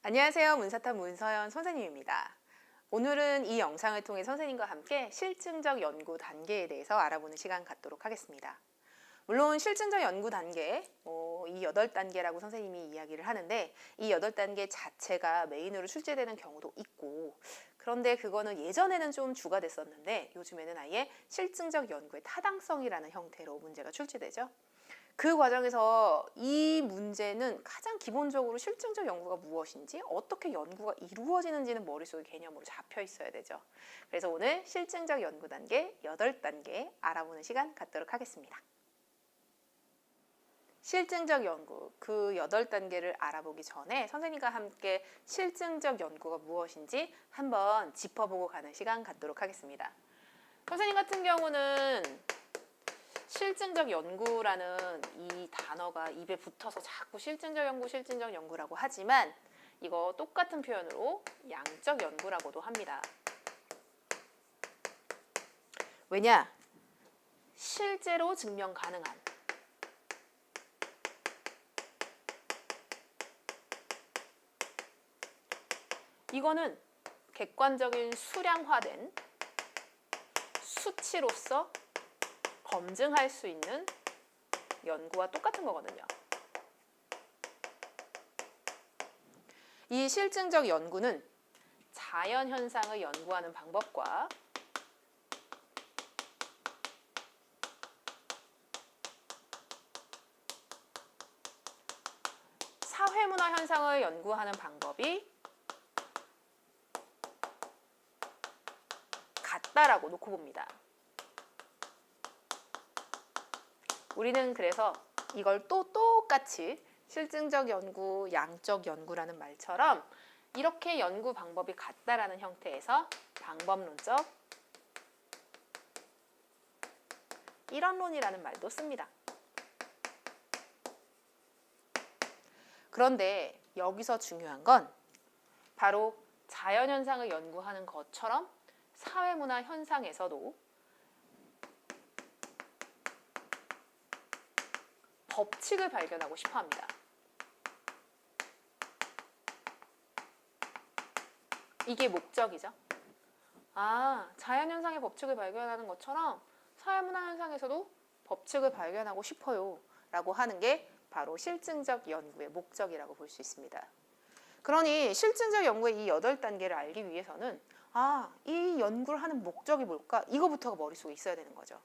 안녕하세요. 문사탑 문서연 선생님입니다. 오늘은 이 영상을 통해 선생님과 함께 실증적 연구 단계에 대해서 알아보는 시간 갖도록 하겠습니다. 물론 실증적 연구 단계, 이 8단계라고 선생님이 이야기를 하는데 이 8단계 자체가 메인으로 출제되는 경우도 있고, 그런데 그거는 예전에는 좀 주가 됐었는데 요즘에는 아예 실증적 연구의 타당성이라는 형태로 문제가 출제되죠. 그 과정에서 이 문제는 가장 기본적으로 실증적 연구가 무엇인지, 어떻게 연구가 이루어지는지는 머릿속에 개념으로 잡혀 있어야 되죠. 그래서 오늘 실증적 연구 단계 8단계 알아보는 시간 갖도록 하겠습니다. 실증적 연구, 그 8단계를 알아보기 전에 선생님과 함께 실증적 연구가 무엇인지 한번 짚어보고 가는 시간 갖도록 하겠습니다. 선생님 같은 경우는 실증적 연구라는 이 단어가 입에 붙어서 자꾸 실증적 연구, 실증적 연구라고 하지만 이거 똑같은 표현으로 양적 연구라고도 합니다. 왜냐? 실제로 증명 가능한, 이거는 객관적인 수량화된 수치로서 검증할 수 있는 연구와 똑같은 거거든요. 이 실증적 연구는 자연현상을 연구하는 방법과 사회문화 현상을 연구하는 방법이 같다라고 놓고 봅니다. 우리는 그래서 이걸 또 똑같이 실증적 연구, 양적 연구라는 말처럼 이렇게 연구 방법이 같다라는 형태에서 방법론적 이론론이라는 말도 씁니다. 그런데 여기서 중요한 건 바로 자연현상을 연구하는 것처럼 사회문화 현상에서도 법칙을 발견하고 싶어 합니다. 이게 목적이죠. 자연현상의 법칙을 발견하는 것처럼 사회문화 현상에서도 법칙을 발견하고 싶어요 라고 하는 게 바로 실증적 연구의 목적이라고 볼 수 있습니다. 그러니 실증적 연구의 이 8단계를 알기 위해서는 이 연구를 하는 목적이 뭘까? 이거부터가 머릿속에 있어야 되는 거죠.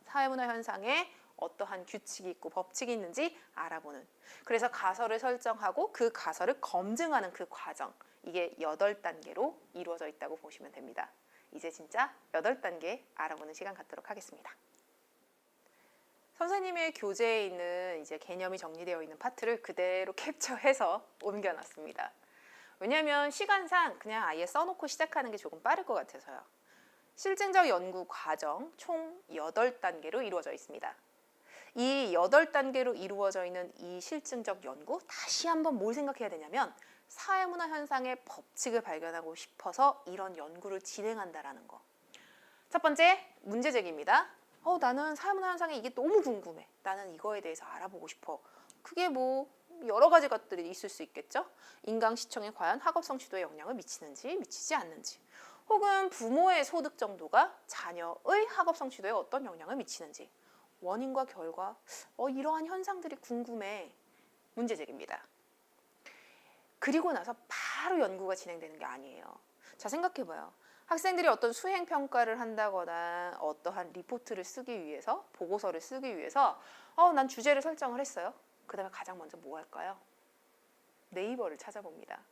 사회문화 현상에 어떠한 규칙이 있고 법칙이 있는지 알아보는, 그래서 가설을 설정하고 그 가설을 검증하는 그 과정, 이게 8단계로 이루어져 있다고 보시면 됩니다. 이제 진짜 8단계 알아보는 시간 갖도록 하겠습니다. 선생님의 교재에 있는 이제 개념이 정리되어 있는 파트를 그대로 캡처해서 옮겨놨습니다. 왜냐하면 시간상 그냥 아예 써놓고 시작하는 게 조금 빠를 것 같아서요. 실증적 연구 과정 총 8단계로 이루어져 있습니다. 이 8단계로 이루어져 있는 이 실증적 연구, 다시 한번 뭘 생각해야 되냐면 사회문화 현상의 법칙을 발견하고 싶어서 이런 연구를 진행한다라는 거. 첫 번째, 문제 제기입니다. 나는 사회문화 현상이 이게 너무 궁금해. 나는 이거에 대해서 알아보고 싶어. 그게 뭐 여러 가지 것들이 있을 수 있겠죠. 인강 시청에 과연 학업 성취도에 영향을 미치는지 미치지 않는지, 혹은 부모의 소득 정도가 자녀의 학업 성취도에 어떤 영향을 미치는지, 원인과 결과, 이러한 현상들이 궁금해. 문제 제기입니다. 그리고 나서 바로 연구가 진행되는 게 아니에요. 자, 생각해봐요. 학생들이 어떤 수행 평가를 한다거나 어떠한 리포트를 쓰기 위해서, 보고서를 쓰기 위해서 난 주제를 설정을 했어요. 그 다음에 가장 먼저 뭐 할까요? 네이버를 찾아봅니다.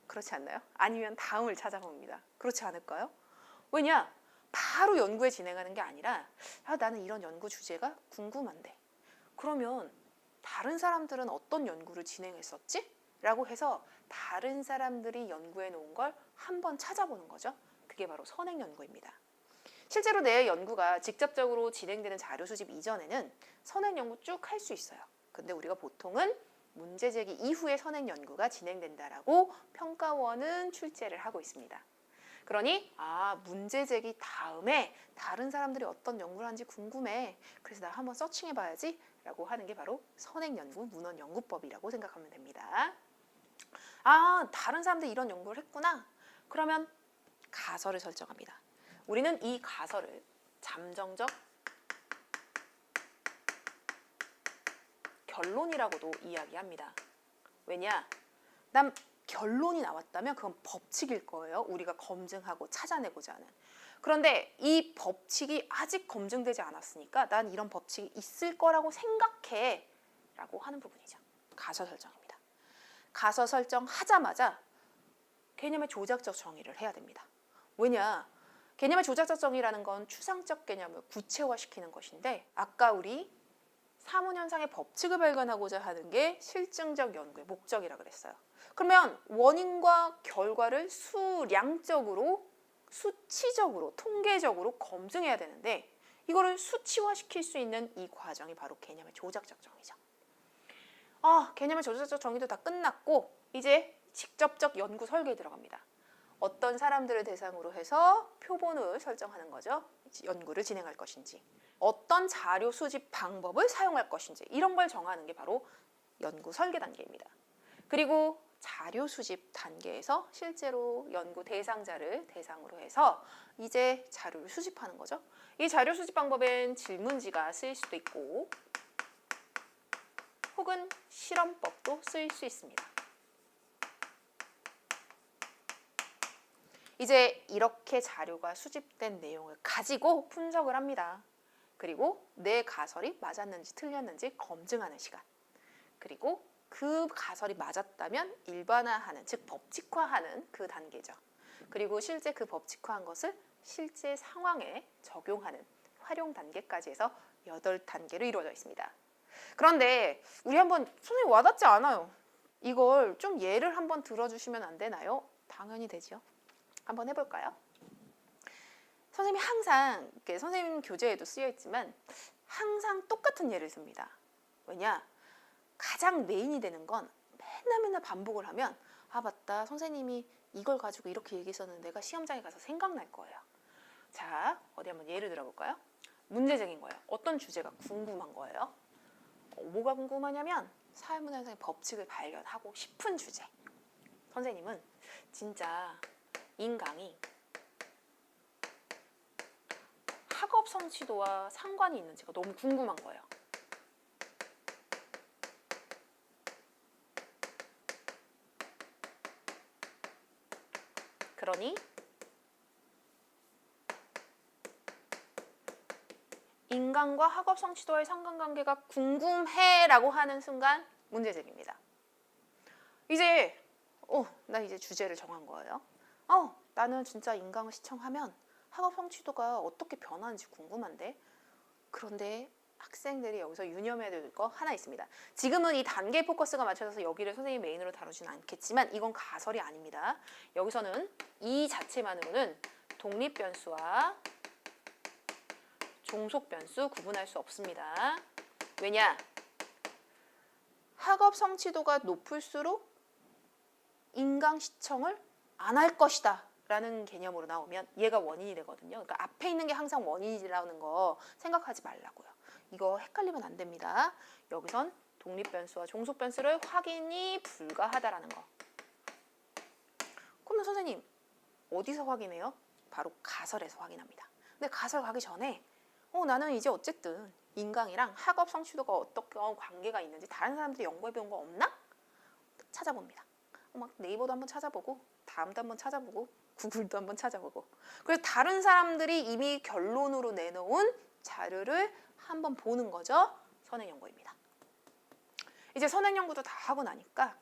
그렇지 않나요? 아니면 다음을 찾아봅니다. 그렇지 않을까요? 왜냐? 바로 연구에 진행하는 게 아니라 나는 이런 연구 주제가 궁금한데 그러면 다른 사람들은 어떤 연구를 진행했었지? 라고 해서 다른 사람들이 연구해 놓은 걸 한번 찾아보는 거죠. 그게 바로 선행 연구입니다. 실제로 내 연구가 직접적으로 진행되는 자료 수집 이전에는 선행 연구 쭉 할 수 있어요. 근데 우리가 보통은 문제 제기 이후에 선행 연구가 진행된다라고 평가원은 출제를 하고 있습니다. 그러니 문제 제기 다음에 다른 사람들이 어떤 연구를 하는지 궁금해. 그래서 나 한번 서칭해 봐야지 라고 하는 게 바로 선행 연구, 문헌 연구법이라고 생각하면 됩니다. 아, 다른 사람들이 이런 연구를 했구나. 그러면 가설을 설정합니다. 우리는 이 가설을 잠정적 결론이라고도 이야기합니다. 왜냐? 난 결론이 나왔다면 그건 법칙일 거예요. 우리가 검증하고 찾아내고자 하는. 그런데 이 법칙이 아직 검증되지 않았으니까 난 이런 법칙이 있을 거라고 생각해 라고 하는 부분이죠. 가설 설정입니다. 가설 설정하자마자 개념의 조작적 정의를 해야 됩니다. 왜냐? 개념의 조작적 정의라는 건 추상적 개념을 구체화시키는 것인데 아까 우리 사문현상의 법칙을 발견하고자 하는 게 실증적 연구의 목적이라 그랬어요. 그러면 원인과 결과를 수량적으로, 수치적으로, 통계적으로 검증해야 되는데 이거를 수치화시킬 수 있는 이 과정이 바로 개념의 조작적 정의죠. 개념의 조작적 정의도 다 끝났고 이제 직접적 연구 설계에 들어갑니다. 어떤 사람들을 대상으로 해서 표본을 설정하는 거죠. 연구를 진행할 것인지. 어떤 자료 수집 방법을 사용할 것인지 이런 걸 정하는 게 바로 연구 설계 단계입니다. 그리고 자료 수집 단계에서 실제로 연구 대상자를 대상으로 해서 이제 자료를 수집하는 거죠. 이 자료 수집 방법엔 질문지가 쓰일 수도 있고 혹은 실험법도 쓰일 수 있습니다. 이제 이렇게 자료가 수집된 내용을 가지고 분석을 합니다. 그리고 내 가설이 맞았는지 틀렸는지 검증하는 시간. 그리고 그 가설이 맞았다면 일반화하는, 즉 법칙화하는 그 단계죠. 그리고 실제 그 법칙화한 것을 실제 상황에 적용하는 활용 단계까지 해서 8단계로 이루어져 있습니다. 그런데 우리 한번 선생님 와닿지 않아요. 이걸 좀 예를 한번 들어주시면 안 되나요? 당연히 되죠. 한번 해볼까요? 선생님이 항상 선생님 교재에도 쓰여 있지만 항상 똑같은 예를 씁니다. 왜냐? 가장 메인이 되는 건 맨날 반복을 하면 맞다 선생님이 이걸 가지고 이렇게 얘기했었는데 내가 시험장에 가서 생각날 거예요. 자, 어디 한번 예를 들어볼까요? 문제적인 거예요. 어떤 주제가 궁금한 거예요? 뭐가 궁금하냐면 사회문화현상의 법칙을 발견하고 싶은 주제. 선생님은 진짜 인강이 학업 성취도와 상관이 있는지가 너무 궁금한 거예요. 그러니 인강과 학업 성취도의 상관관계가 궁금해라고 하는 순간 문제제기입니다. 이제 나 이제 주제를 정한 거예요. 나는 진짜 인강을 시청하면 학업 성취도가 어떻게 변하는지 궁금한데 그런데 학생들이 여기서 유념해야 될 거 하나 있습니다. 지금은 이 단계 포커스가 맞춰져서 여기를 선생님 메인으로 다루지는 않겠지만 이건 가설이 아닙니다. 여기서는 이 자체만으로는 독립변수와 종속변수 구분할 수 없습니다. 왜냐? 학업 성취도가 높을수록 인강 시청을 안 할 것이다 라는 개념으로 나오면 얘가 원인이 되거든요. 그러니까 앞에 있는 게 항상 원인이라는 거 생각하지 말라고요. 이거 헷갈리면 안 됩니다. 여기선 독립변수와 종속변수를 확인이 불가하다라는 거. 그러면 선생님 어디서 확인해요? 바로 가설에서 확인합니다. 근데 가설 가기 전에 나는 이제 어쨌든 인강이랑 학업 성취도가 어떻게 관계가 있는지 다른 사람들이 연구해 본 거 없나? 찾아봅니다. 막 네이버도 한번 찾아보고 다음도 한번 찾아보고 구글도 한번 찾아보고 그래서 다른 사람들이 이미 결론으로 내놓은 자료를 한번 보는 거죠. 선행연구입니다. 이제 선행연구도 다 하고 나니까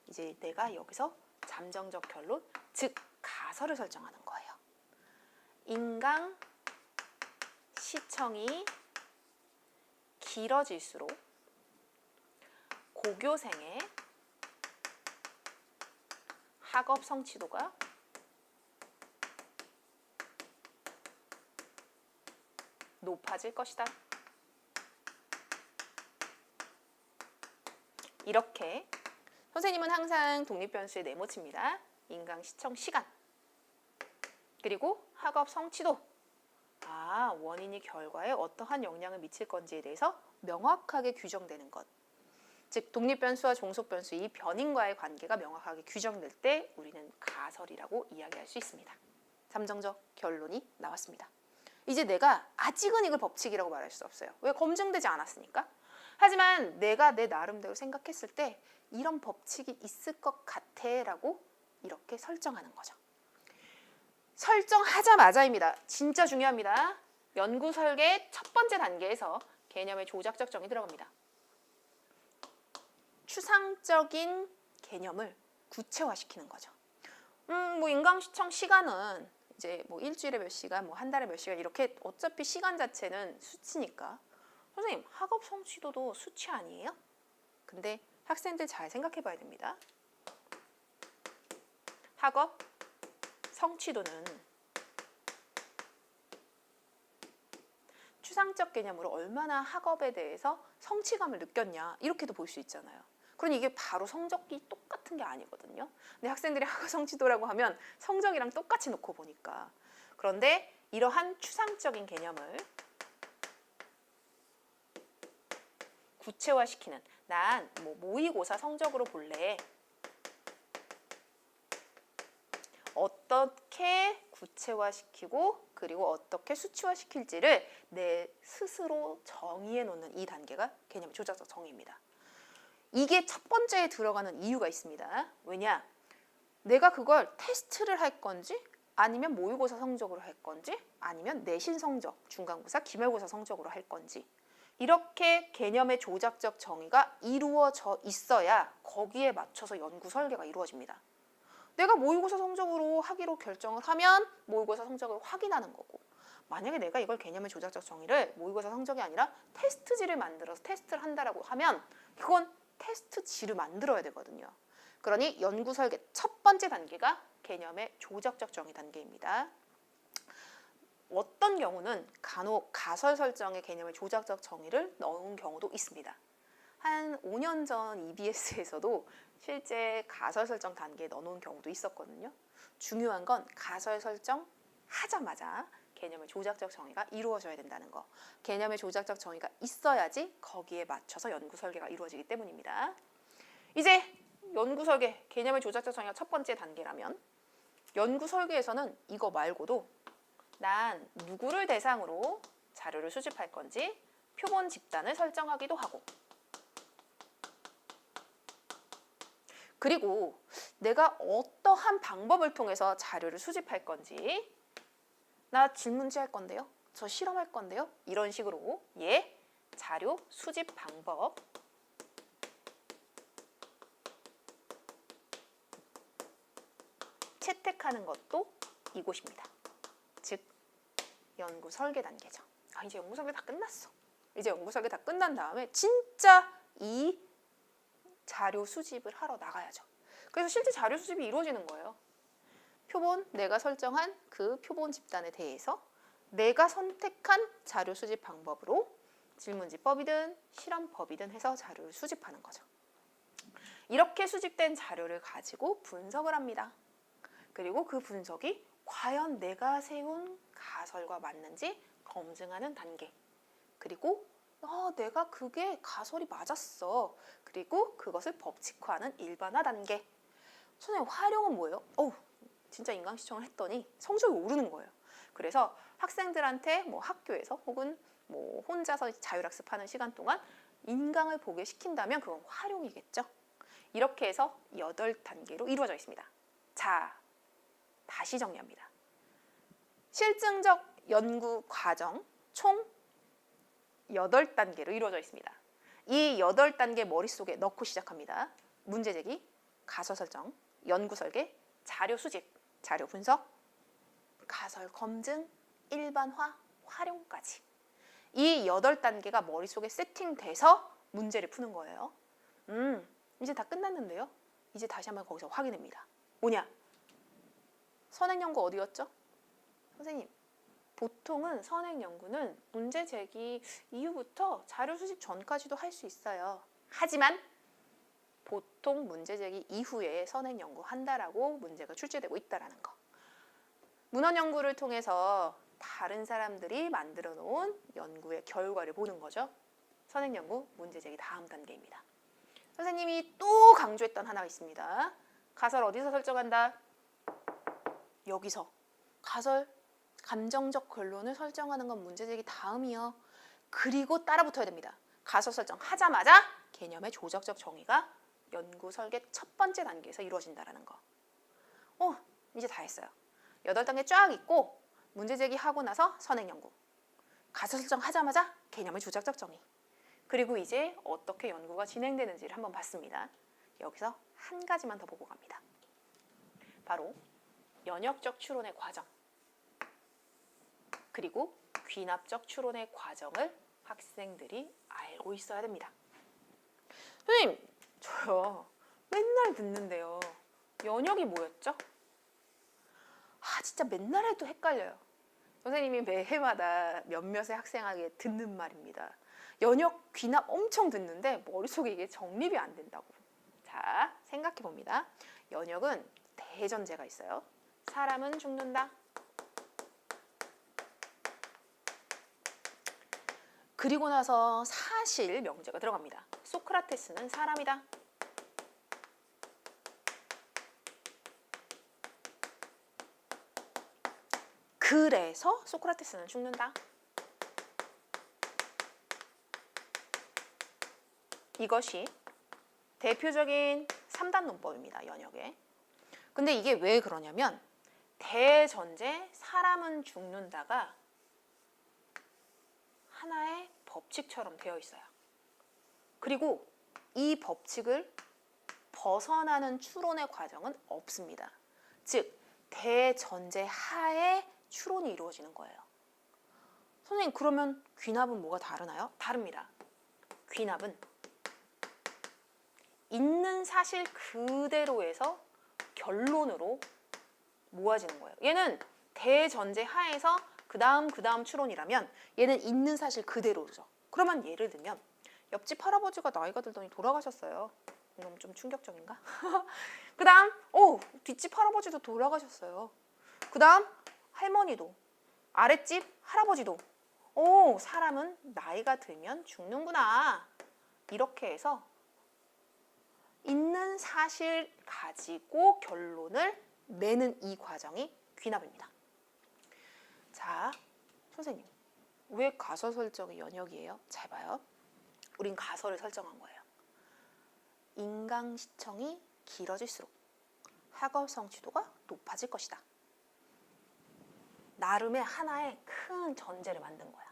이제 내가 여기서 잠정적 결론, 즉 가설을 설정하는 거예요. 인강 시청이 길어질수록 고교생의 학업 성취도가 높아질 것이다. 이렇게 선생님은 항상 독립변수에 네모칩니다. 인강 시청 시간 그리고 학업 성취도 원인이 결과에 어떠한 영향을 미칠 건지에 대해서 명확하게 규정되는 것. 즉 독립변수와 종속변수 이 변인과의 관계가 명확하게 규정될 때 우리는 가설이라고 이야기할 수 있습니다. 잠정적 결론이 나왔습니다. 이제 내가 아직은 이걸 법칙이라고 말할 수 없어요. 왜? 검증되지 않았으니까. 하지만 내가 내 나름대로 생각했을 때 이런 법칙이 있을 것 같아 라고 이렇게 설정하는 거죠. 설정하자마자입니다. 진짜 중요합니다. 연구 설계 첫 번째 단계에서 개념의 조작적 정의 들어갑니다. 추상적인 개념을 구체화시키는 거죠. 뭐 인강시청 시간은 이제 뭐 일주일에 몇 시간, 뭐 한 달에 몇 시간 이렇게 어차피 시간 자체는 수치니까 선생님 학업 성취도도 수치 아니에요? 근데 학생들 잘 생각해 봐야 됩니다. 학업 성취도는 추상적 개념으로 얼마나 학업에 대해서 성취감을 느꼈냐 이렇게도 볼 수 있잖아요. 그러니 이게 바로 성적이 똑같은 게 아니거든요. 근데 학생들이 학업 성취도라고 하면 성적이랑 똑같이 놓고 보니까. 그런데 이러한 추상적인 개념을 구체화시키는 난 뭐 모의고사 성적으로 볼래. 어떻게 구체화시키고 그리고 어떻게 수치화시킬지를 내 스스로 정의해 놓는 이 단계가 개념의 조작적 정의입니다. 이게 첫 번째에 들어가는 이유가 있습니다. 왜냐? 내가 그걸 테스트를 할 건지 아니면 모의고사 성적으로 할 건지 아니면 내신 성적, 중간고사, 기말고사 성적으로 할 건지 이렇게 개념의 조작적 정의가 이루어져 있어야 거기에 맞춰서 연구 설계가 이루어집니다. 내가 모의고사 성적으로 하기로 결정을 하면 모의고사 성적을 확인하는 거고 만약에 내가 이걸 개념의 조작적 정의를 모의고사 성적이 아니라 테스트지를 만들어서 테스트를 한다라고 하면 이건 테스트지를 만들어야 되거든요. 그러니 연구 설계 첫 번째 단계가 개념의 조작적 정의 단계입니다. 어떤 경우는 간혹 가설 설정의 개념의 조작적 정의를 넣은 경우도 있습니다. 한 5년 전 EBS에서도 실제 가설 설정 단계에 넣어놓은 경우도 있었거든요. 중요한 건 가설 설정 하자마자 개념의 조작적 정의가 이루어져야 된다는 거. 개념의 조작적 정의가 있어야지 거기에 맞춰서 연구 설계가 이루어지기 때문입니다. 이제 연구 설계, 개념의 조작적 정의가 첫 번째 단계라면 연구 설계에서는 이거 말고도 난 누구를 대상으로 자료를 수집할 건지 표본 집단을 설정하기도 하고 그리고 내가 어떠한 방법을 통해서 자료를 수집할 건지 나 질문지 할 건데요. 저 실험할 건데요. 이런 식으로 자료 수집 방법 채택하는 것도 이곳입니다. 즉 연구 설계 단계죠. 이제 연구 설계 다 끝났어. 이제 연구 설계 다 끝난 다음에 진짜 이 자료 수집을 하러 나가야죠. 그래서 실제 자료 수집이 이루어지는 거예요. 표본, 내가 설정한 그 표본 집단에 대해서 내가 선택한 자료 수집 방법으로 질문지법이든 실험법이든 해서 자료를 수집하는 거죠. 이렇게 수집된 자료를 가지고 분석을 합니다. 그리고 그 분석이 과연 내가 세운 가설과 맞는지 검증하는 단계. 그리고 내가 그게 가설이 맞았어. 그리고 그것을 법칙화하는 일반화 단계. 선생님 활용은 뭐예요? 진짜 인강시청을 했더니 성적이 오르는 거예요. 그래서 학생들한테 뭐 학교에서 혹은 뭐 혼자서 자율학습하는 시간 동안 인강을 보게 시킨다면 그건 활용이겠죠. 이렇게 해서 8단계로 이루어져 있습니다. 자, 다시 정리합니다. 실증적 연구 과정 총 8단계로 이루어져 있습니다. 이 8단계 머릿속에 넣고 시작합니다. 문제 제기, 가설 설정, 연구 설계, 자료 수집, 자료 분석, 가설 검증, 일반화, 활용까지. 이 8단계가 머릿속에 세팅돼서 문제를 푸는 거예요. 이제 다 끝났는데요. 이제 다시 한번 거기서 확인합니다. 뭐냐? 선행연구 어디였죠? 선생님, 보통은 선행연구는 문제 제기 이후부터 자료 수집 전까지도 할 수 있어요. 하지만 보통 문제 제기 이후에 선행연구 한다라고 문제가 출제되고 있다는 거. 문헌 연구를 통해서 다른 사람들이 만들어 놓은 연구의 결과를 보는 거죠. 선행연구 문제 제기 다음 단계입니다. 선생님이 또 강조했던 하나가 있습니다. 가설 어디서 설정한다? 여기서. 가설, 감정적 결론을 설정하는 건 문제제기 다음이요. 그리고 따라 붙어야 됩니다. 가설 설정하자마자 개념의 조작적 정의가 연구 설계 첫 번째 단계에서 이루어진다는 거. 이제 다 했어요. 8단계 쫙 있고 문제 제기하고 나서 선행 연구. 가설 설정하자마자 개념의 조작적 정의. 그리고 이제 어떻게 연구가 진행되는지를 한번 봤습니다. 여기서 한 가지만 더 보고 갑니다. 바로 연역적 추론의 과정. 그리고 귀납적 추론의 과정을 학생들이 알고 있어야 됩니다. 선생님, 저요 맨날 듣는데요. 연역이 뭐였죠? 진짜 맨날 해도 헷갈려요. 선생님이 매해마다 몇몇의 학생에게 듣는 말입니다. 연역, 귀납 엄청 듣는데 머릿속에 이게 정립이 안 된다고. 자, 생각해 봅니다. 연역은 대전제가 있어요. 사람은 죽는다. 그리고 나서 사실 명제가 들어갑니다. 소크라테스는 사람이다. 그래서 소크라테스는 죽는다. 이것이 대표적인 3단 논법입니다. 연역에. 근데 이게 왜 그러냐면 대전제 사람은 죽는다가 하나의 법칙처럼 되어 있어요. 그리고 이 법칙을 벗어나는 추론의 과정은 없습니다. 즉 대전제 하에 추론이 이루어지는 거예요. 선생님, 그러면 귀납은 뭐가 다르나요? 다릅니다. 귀납은 있는 사실 그대로에서 결론으로 모아지는 거예요. 얘는 대전제 하에서 그 다음 추론이라면 얘는 있는 사실 그대로죠. 그러면 예를 들면 옆집 할아버지가 나이가 들더니 돌아가셨어요. 너무 좀 충격적인가? 그 다음 뒷집 할아버지도 돌아가셨어요. 그 다음 할머니도, 아랫집 할아버지도. 사람은 나이가 들면 죽는구나. 이렇게 해서 있는 사실 가지고 결론을 내는 이 과정이 귀납입니다. 자, 선생님, 왜 가설 설정이 연역이에요? 잘 봐요. 우린 가설을 설정한 거예요. 인강 시청이 길어질수록 학업 성취도가 높아질 것이다. 나름의 하나의 큰 전제를 만든 거야.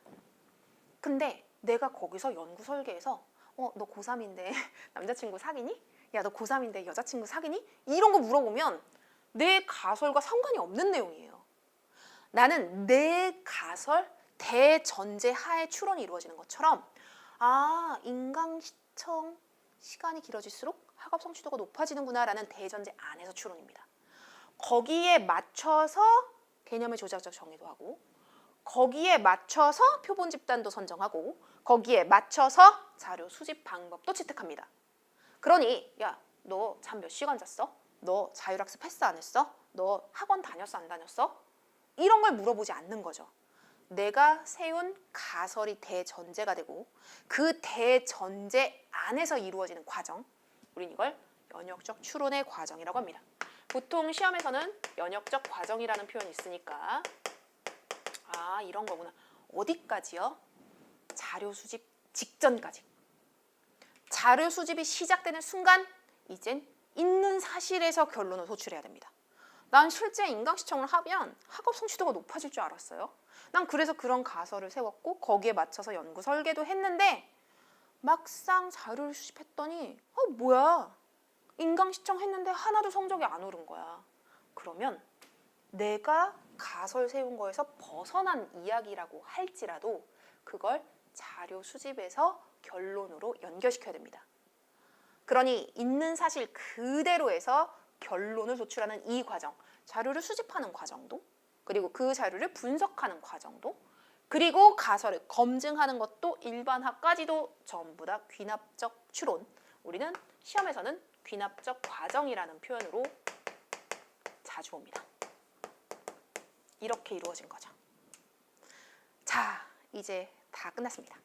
근데 내가 거기서 연구 설계에서 너 고3인데 남자친구 사귀니? 야, 너 고3인데 여자친구 사귀니? 이런 거 물어보면 내 가설과 상관이 없는 내용이에요. 나는 내 가설 대전제 하에 추론이 이루어지는 것처럼 인강 시청 시간이 길어질수록 학업 성취도가 높아지는구나 라는 대전제 안에서 추론입니다. 거기에 맞춰서 개념의 조작적 정의도 하고 거기에 맞춰서 표본 집단도 선정하고 거기에 맞춰서 자료 수집 방법도 채택합니다. 그러니 야, 너 잠 몇 시간 잤어? 너 자율학습 했어 안 했어? 너 학원 다녔어 안 다녔어? 이런 걸 물어보지 않는 거죠. 내가 세운 가설이 대전제가 되고 그 대전제 안에서 이루어지는 과정, 우린 이걸 연역적 추론의 과정이라고 합니다. 보통 시험에서는 연역적 과정이라는 표현이 있으니까 이런 거구나. 어디까지요? 자료 수집 직전까지. 자료 수집이 시작되는 순간 이젠 있는 사실에서 결론을 도출해야 됩니다. 난 실제 인강시청을 하면 학업 성취도가 높아질 줄 알았어요. 난 그래서 그런 가설을 세웠고 거기에 맞춰서 연구 설계도 했는데 막상 자료를 수집했더니 뭐야, 인강시청 했는데 하나도 성적이 안 오른 거야. 그러면 내가 가설 세운 거에서 벗어난 이야기라고 할지라도 그걸 자료 수집에서 결론으로 연결시켜야 됩니다. 그러니 있는 사실 그대로에서 결론을 도출하는 이 과정, 자료를 수집하는 과정도, 그리고 그 자료를 분석하는 과정도, 그리고 가설을 검증하는 것도 일반화까지도 전부 다 귀납적 추론. 우리는 시험에서는 귀납적 과정이라는 표현으로 자주 봅니다. 이렇게 이루어진 거죠. 자, 이제 다 끝났습니다.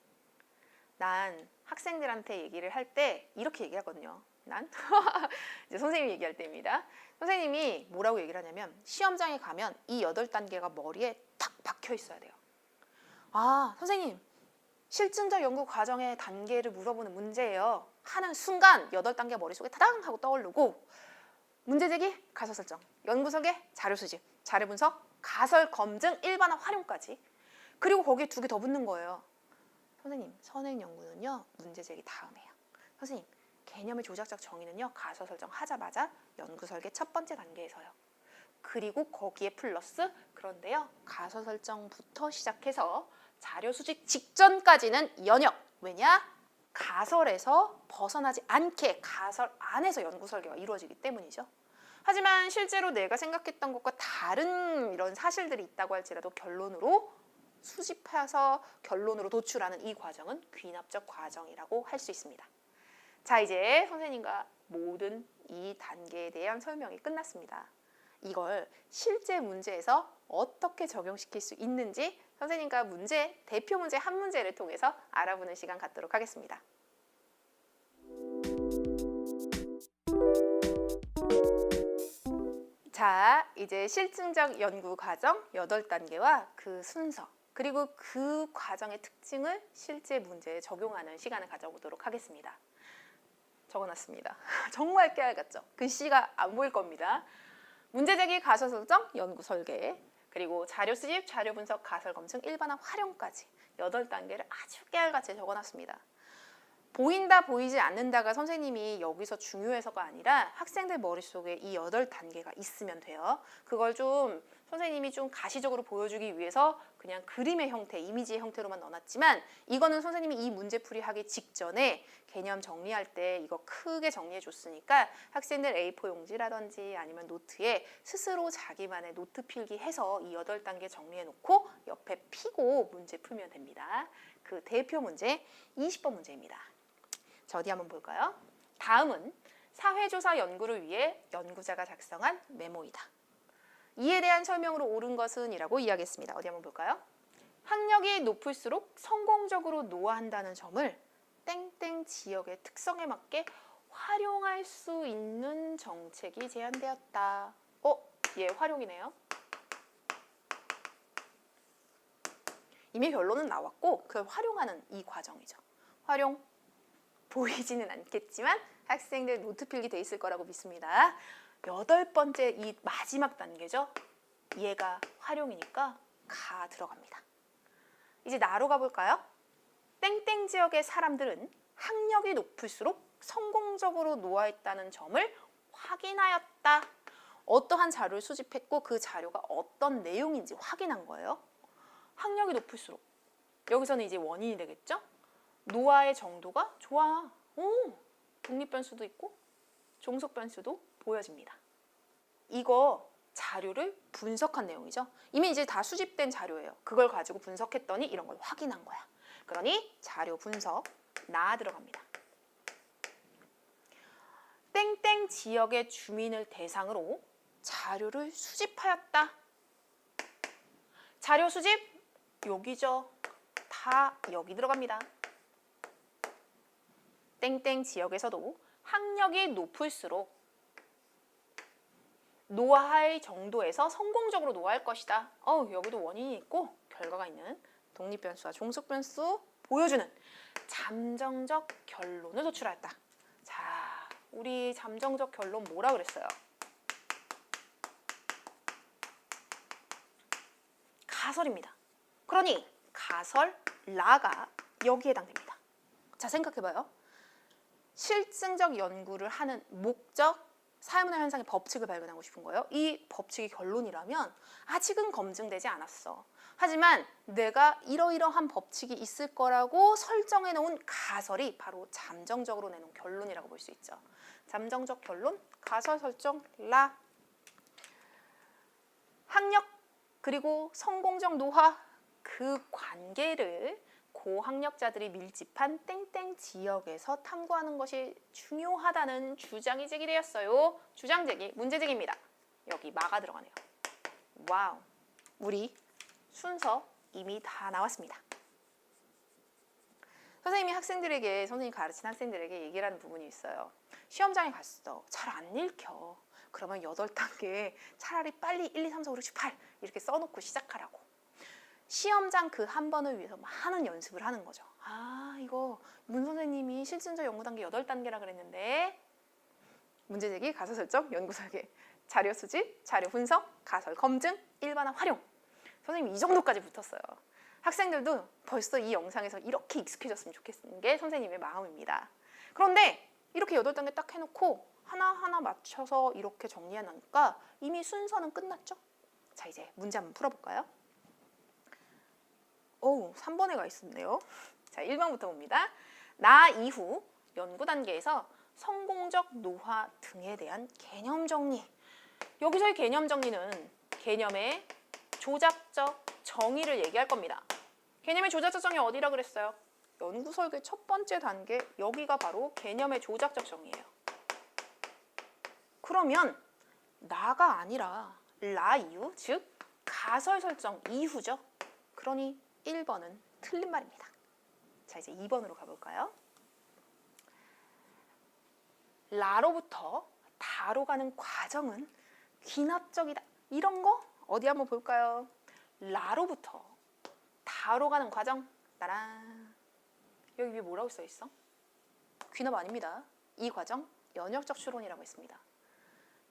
난 학생들한테 얘기를 할 때 이렇게 얘기하거든요. 난 이제 선생님이 얘기할 때입니다. 선생님이 뭐라고 얘기를 하냐면 시험장에 가면 이 8단계가 머리에 탁 박혀 있어야 돼요. 아, 선생님 실증적 연구 과정의 단계를 물어보는 문제예요. 하는 순간 8단계 머릿속에 타당 하고 떠오르고 문제제기, 가설 설정, 연구 설계, 자료 수집, 자료 분석, 가설 검증, 일반화 활용까지. 그리고 거기에 2개 더 붙는 거예요. 선생님, 선행 연구는요, 문제제기 다음에요. 선생님, 개념의 조작적 정의는요, 가설 설정 하자마자 연구 설계 첫 번째 단계에서요. 그리고 거기에 플러스, 그런데요, 가설 설정부터 시작해서 자료 수집 직전까지는 연역. 왜냐? 가설에서 벗어나지 않게 가설 안에서 연구 설계가 이루어지기 때문이죠. 하지만 실제로 내가 생각했던 것과 다른 이런 사실들이 있다고 할지라도 결론으로 수집해서 결론으로 도출하는 이 과정은 귀납적 과정이라고 할 수 있습니다. 자, 이제 선생님과 모든 이 단계에 대한 설명이 끝났습니다. 이걸 실제 문제에서 어떻게 적용시킬 수 있는지 선생님과 대표 문제 한 문제를 통해서 알아보는 시간 갖도록 하겠습니다. 자, 이제 실증적 연구 과정 8단계와 그 순서, 그리고 그 과정의 특징을 실제 문제에 적용하는 시간을 가져보도록 하겠습니다. 적어놨습니다. 정말 깨알같죠? 글씨가 안 보일 겁니다. 문제제기, 가설 설정, 연구 설계, 그리고 자료 수집, 자료 분석, 가설 검증, 일반화 활용까지 8단계를 아주 깨알같이 적어놨습니다. 보인다, 보이지 않는다가 선생님이 여기서 중요해서가 아니라 학생들 머릿속에 이 8단계가 있으면 돼요. 그걸 좀 선생님이 좀 가시적으로 보여주기 위해서 그냥 그림의 형태, 이미지의 형태로만 넣어놨지만 이거는 선생님이 이 문제풀이 하기 직전에 개념 정리할 때 이거 크게 정리해 줬으니까 학생들 A4 용지라든지 아니면 노트에 스스로 자기만의 노트 필기해서 이 8단계 정리해 놓고 옆에 피고 문제 풀면 됩니다. 그 대표 문제 20번 문제입니다. 자, 어디 한번 볼까요? 다음은 사회조사 연구를 위해 연구자가 작성한 메모이다. 이에 대한 설명으로 옳은 것은 이라고 이야기했습니다. 어디 한번 볼까요? 학력이 높을수록 성공적으로 노화한다는 점을 땡땡 지역의 특성에 맞게 활용할 수 있는 정책이 제안되었다. 얘 활용이네요. 이미 결론은 나왔고 그걸 활용하는 이 과정이죠. 활용. 보이지는 않겠지만 학생들 노트 필기 돼 있을 거라고 믿습니다. 8번째 이 마지막 단계죠. 얘가 활용이니까 가 들어갑니다. 이제 나로 가볼까요? 땡땡 지역의 사람들은 학력이 높을수록 성공적으로 노화했다는 점을 확인하였다. 어떠한 자료를 수집했고 그 자료가 어떤 내용인지 확인한 거예요. 학력이 높을수록 여기서는 이제 원인이 되겠죠? 노화의 정도가 좋아. 독립변수도 있고 종속변수도 보여집니다. 이거 자료를 분석한 내용이죠. 이미 이제 다 수집된 자료예요. 그걸 가지고 분석했더니 이런 걸 확인한 거야. 그러니 자료 분석 나 들어갑니다. 땡땡 지역의 주민을 대상으로 자료를 수집하였다. 자료 수집 여기죠. 다 여기 들어갑니다. 땡땡 지역에서도 학력이 높을수록 노화할 정도에서 성공적으로 노화할 것이다. 여기도 원인이 있고 결과가 있는 독립변수와 종속변수 보여주는 잠정적 결론을 도출하였다. 자, 우리 잠정적 결론 뭐라 그랬어요? 가설입니다. 그러니 가설 라가 여기에 해당됩니다. 자, 생각해봐요. 실증적 연구를 하는 목적, 사회문화 현상의 법칙을 발견하고 싶은 거예요. 이 법칙이 결론이라면 아직은 검증되지 않았어. 하지만 내가 이러이러한 법칙이 있을 거라고 설정해 놓은 가설이 바로 잠정적으로 내놓은 결론이라고 볼 수 있죠. 잠정적 결론, 가설 설정, 라. 학력 그리고 성공적 노화 그 관계를 고학력자들이 밀집한 땡땡 지역에서 탐구하는 것이 중요하다는 주장이 제기되었어요. 주장 제기, 문제 제기입니다. 여기 마가 들어가네요. 와우, 우리 순서 이미 다 나왔습니다. 선생님이 학생들에게, 선생님이 가르친 학생들에게 얘기를 하는 부분이 있어요. 시험장에 갔어. 잘 안 읽혀. 그러면 8단계 차라리 빨리 1, 2, 3, 4, 5, 6, 7, 8 이렇게 써놓고 시작하라고. 시험장 그 한 번을 위해서 많은 연습을 하는 거죠. 아, 이거 문 선생님이 실증적 연구 단계 8단계라 그랬는데 문제 제기, 가설 설정, 연구 설계, 자료 수집, 자료 분석, 가설 검증, 일반화 활용. 선생님이 이 정도까지 붙었어요. 학생들도 벌써 이 영상에서 이렇게 익숙해졌으면 좋겠는 게 선생님의 마음입니다. 그런데 이렇게 8단계 딱 해놓고 하나하나 맞춰서 이렇게 정리해놓으니까 이미 순서는 끝났죠? 자, 이제 문제 한번 풀어볼까요? 오, 3번에 가 있었네요. 자, 1번부터 봅니다. 나 이후 연구 단계에서 성공적 노화 등에 대한 개념 정리. 여기서의 개념 정리는 개념의 조작적 정의를 얘기할 겁니다. 개념의 조작적 정의 어디라 그랬어요? 연구 설계 첫 번째 단계, 여기가 바로 개념의 조작적 정의예요. 그러면 나가 아니라 라 이후, 즉 가설 설정 이후죠. 그러니 1번은 틀린 말입니다. 자, 이제 2번으로 가볼까요? 라로부터 다로 가는 과정은 귀납적이다. 이런 거 어디 한번 볼까요? 라로부터 다로 가는 과정. 따란. 여기 위에 뭐라고 써 있어? 귀납 아닙니다. 이 과정 연역적 추론이라고 했습니다.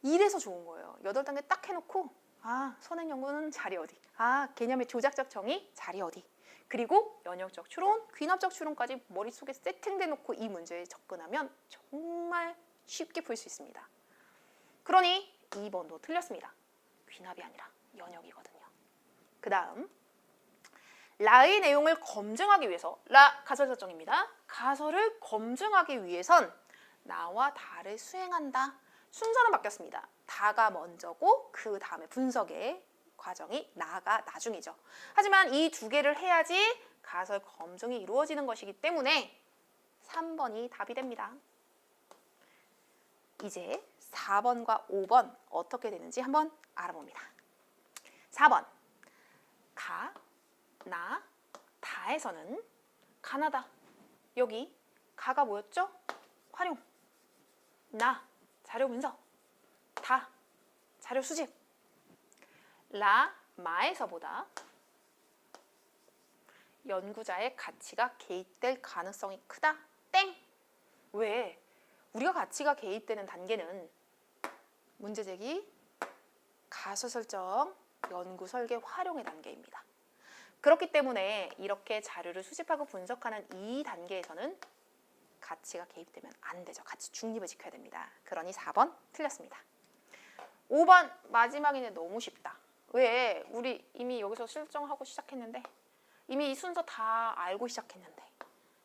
이래서 좋은 거예요. 8단계 딱 해놓고 아, 선행 연구는 자리 어디? 아, 개념의 조작적 정의 자리 어디? 그리고 연역적 추론, 귀납적 추론까지 머릿속에 세팅돼 놓고 이 문제에 접근하면 정말 쉽게 풀 수 있습니다. 그러니 2번도 틀렸습니다. 귀납이 아니라 연역이거든요. 그 다음 라의 내용을 검증하기 위해서, 라 가설 설정입니다. 가설을 검증하기 위해선 나와 다를 수행한다. 순서는 바뀌었습니다. 다가 먼저고 그 다음에 분석의 과정이 나가 나중이죠. 하지만 이 두 개를 해야지 가설 검증이 이루어지는 것이기 때문에 3번이 답이 됩니다. 이제 4번과 5번 어떻게 되는지 한번 알아봅니다. 4번 가, 나, 다에서는 가나다. 여기 가가 뭐였죠? 활용. 나, 자료 분석. 다, 자료 수집. 라, 마에서보다 연구자의 가치가 개입될 가능성이 크다. 땡! 왜? 우리가 가치가 개입되는 단계는 문제 제기, 가설 설정, 연구 설계, 활용의 단계입니다. 그렇기 때문에 이렇게 자료를 수집하고 분석하는 이 단계에서는 가치가 개입되면 안 되죠. 가치 중립을 지켜야 됩니다. 그러니 4번 틀렸습니다. 5번 마지막이네. 너무 쉽다. 왜? 우리 이미 여기서 실정하고 시작했는데 이미 이 순서 다 알고 시작했는데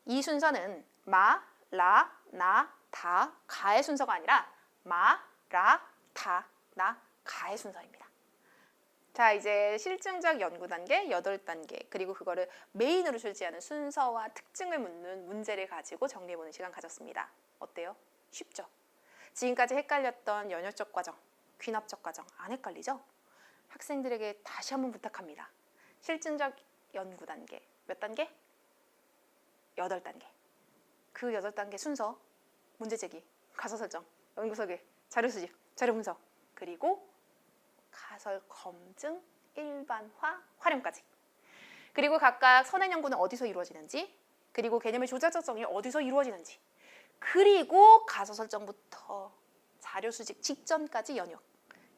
이 순서는 마, 라, 나, 다, 가의 순서가 아니라 마, 라, 다, 나, 가의 순서입니다. 자, 이제 실증적 연구 단계 8단계 그리고 그거를 메인으로 출제하는 순서와 특징을 묻는 문제를 가지고 정리해보는 시간 가졌습니다. 어때요? 쉽죠? 지금까지 헷갈렸던 연역적 과정, 귀납적 과정 안 헷갈리죠? 학생들에게 다시 한번 부탁합니다. 실증적 연구 단계 몇 단계? 8단계. 그 8단계 순서, 문제 제기, 가설 설정, 연구 설계, 자료 수집, 자료 분석 그리고 가설 검증, 일반화, 활용까지. 그리고 각각 선행 연구는 어디서 이루어지는지, 그리고 개념의 조작적 정의 어디서 이루어지는지, 그리고 가설 설정부터 자료 수집 직전까지 연역,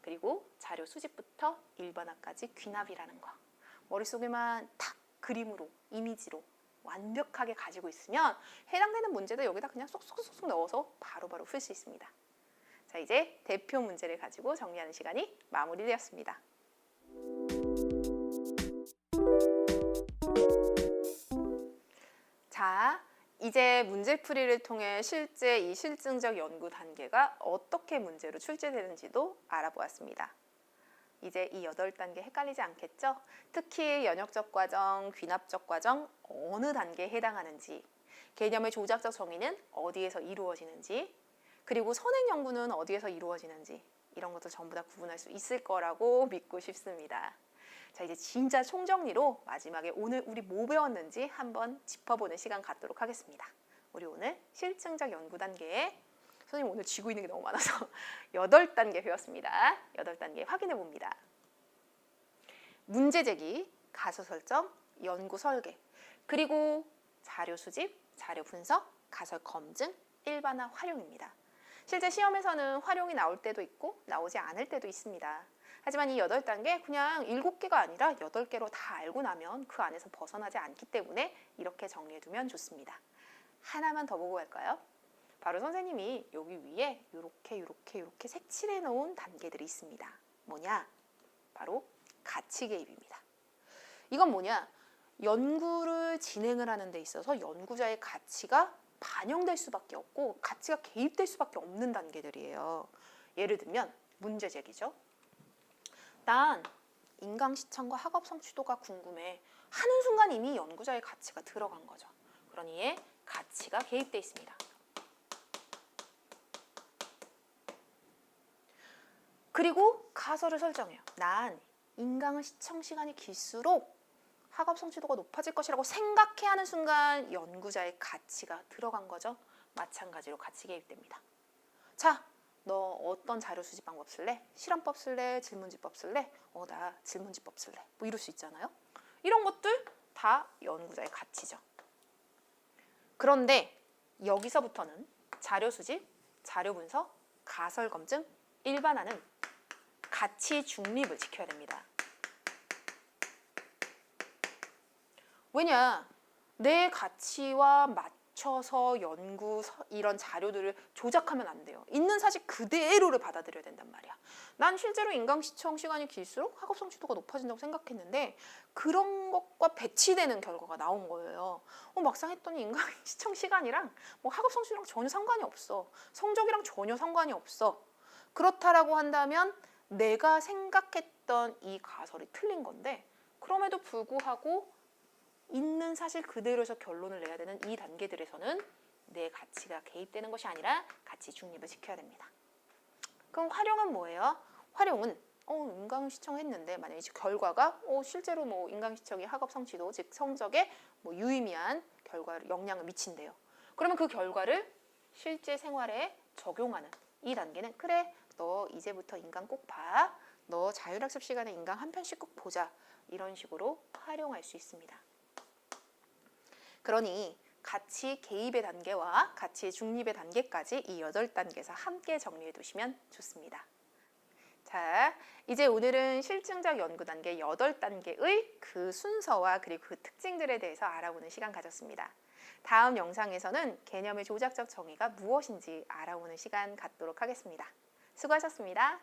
그리고 자료 수집부터 일반화까지 귀납이라는 거. 머릿속에만 탁 그림으로, 이미지로 완벽하게 가지고 있으면 해당되는 문제도 여기다 그냥 쏙쏙쏙 넣어서 바로바로 풀 수 있습니다. 자, 이제 대표 문제를 가지고 정리하는 시간이 마무리되었습니다. 자, 이제 문제풀이를 통해 실제 이 실증적 연구 단계가 어떻게 문제로 출제되는지도 알아보았습니다. 이제 이 8단계 헷갈리지 않겠죠? 특히 연역적 과정, 귀납적 과정 어느 단계에 해당하는지, 개념의 조작적 정의는 어디에서 이루어지는지, 그리고 선행 연구는 어디에서 이루어지는지 이런 것도 전부 다 구분할 수 있을 거라고 믿고 싶습니다. 자, 이제 진짜 총정리로 마지막에 오늘 우리 뭐 배웠는지 한번 짚어보는 시간 갖도록 하겠습니다. 우리 오늘 실증적 연구 단계에 선생님 오늘 쥐고 있는 게 너무 많아서 8단계 배웠습니다. 8단계 확인해 봅니다. 문제 제기, 가설 설정, 연구 설계, 그리고 자료 수집, 자료 분석, 가설 검증, 일반화 활용입니다. 실제 시험에서는 활용이 나올 때도 있고 나오지 않을 때도 있습니다. 하지만 이 8단계 그냥 7개가 아니라 8개로 다 알고 나면 그 안에서 벗어나지 않기 때문에 이렇게 정리해두면 좋습니다. 하나만 더 보고 갈까요? 바로 선생님이 여기 위에 이렇게 색칠해 놓은 단계들이 있습니다. 뭐냐? 바로 가치 개입입니다. 이건 뭐냐? 연구를 진행을 하는 데 있어서 연구자의 가치가 반영될 수밖에 없고 가치가 개입될 수밖에 없는 단계들이에요. 예를 들면 문제 제기죠. 난 인강 시청과 학업 성취도가 궁금해 하는 순간 이미 연구자의 가치가 들어간 거죠. 그러니 이에 가치가 개입돼 있습니다. 그리고 가설을 설정해요. 난 인강의 시청 시간이 길수록 학업 성취도가 높아질 것이라고 생각해 하는 순간 연구자의 가치가 들어간 거죠. 마찬가지로 가치 개입됩니다. 자, 너 어떤 자료 수집 방법 쓸래? 실험법 쓸래? 질문지법 쓸래? 나 질문지법 쓸래. 뭐 이럴 수 있잖아요. 이런 것들 다 연구자의 가치죠. 그런데 여기서부터는 자료 수집, 자료 분석, 가설 검증, 일반화는 가치 중립을 지켜야 됩니다. 왜냐? 내 가치와 맞춰서 연구 이런 자료들을 조작하면 안 돼요. 있는 사실 그대로를 받아들여야 된단 말이야. 난 실제로 인강 시청 시간이 길수록 학업 성취도가 높아진다고 생각했는데 그런 것과 배치되는 결과가 나온 거예요. 막상 했더니 인강 시청 시간이랑 뭐 학업 성취도랑 전혀 상관이 없어. 성적이랑 전혀 상관이 없어. 그렇다라고 한다면 내가 생각했던 이 가설이 틀린 건데 그럼에도 불구하고 있는 사실 그대로에서 결론을 내야 되는 이 단계들에서는 내 가치가 개입되는 것이 아니라 가치 중립을 지켜야 됩니다. 그럼 활용은 뭐예요? 활용은 인강 시청했는데 만약에 결과가 실제로 뭐 인강 시청이 학업 성취도 즉 성적에 뭐 유의미한 결과를 영향을 미친대요. 그러면 그 결과를 실제 생활에 적용하는 이 단계는 그래 너 이제부터 인강 꼭 봐. 너 자율학습 시간에 인강 한 편씩 꼭 보자. 이런 식으로 활용할 수 있습니다. 그러니 가치 개입의 단계와 가치 중립의 단계까지 이 8단계에서 함께 정리해 두시면 좋습니다. 자, 이제 오늘은 실증적 연구 단계 8단계의 그 순서와 그리고 그 특징들에 대해서 알아보는 시간 가졌습니다. 다음 영상에서는 개념의 조작적 정의가 무엇인지 알아보는 시간 갖도록 하겠습니다. 수고하셨습니다.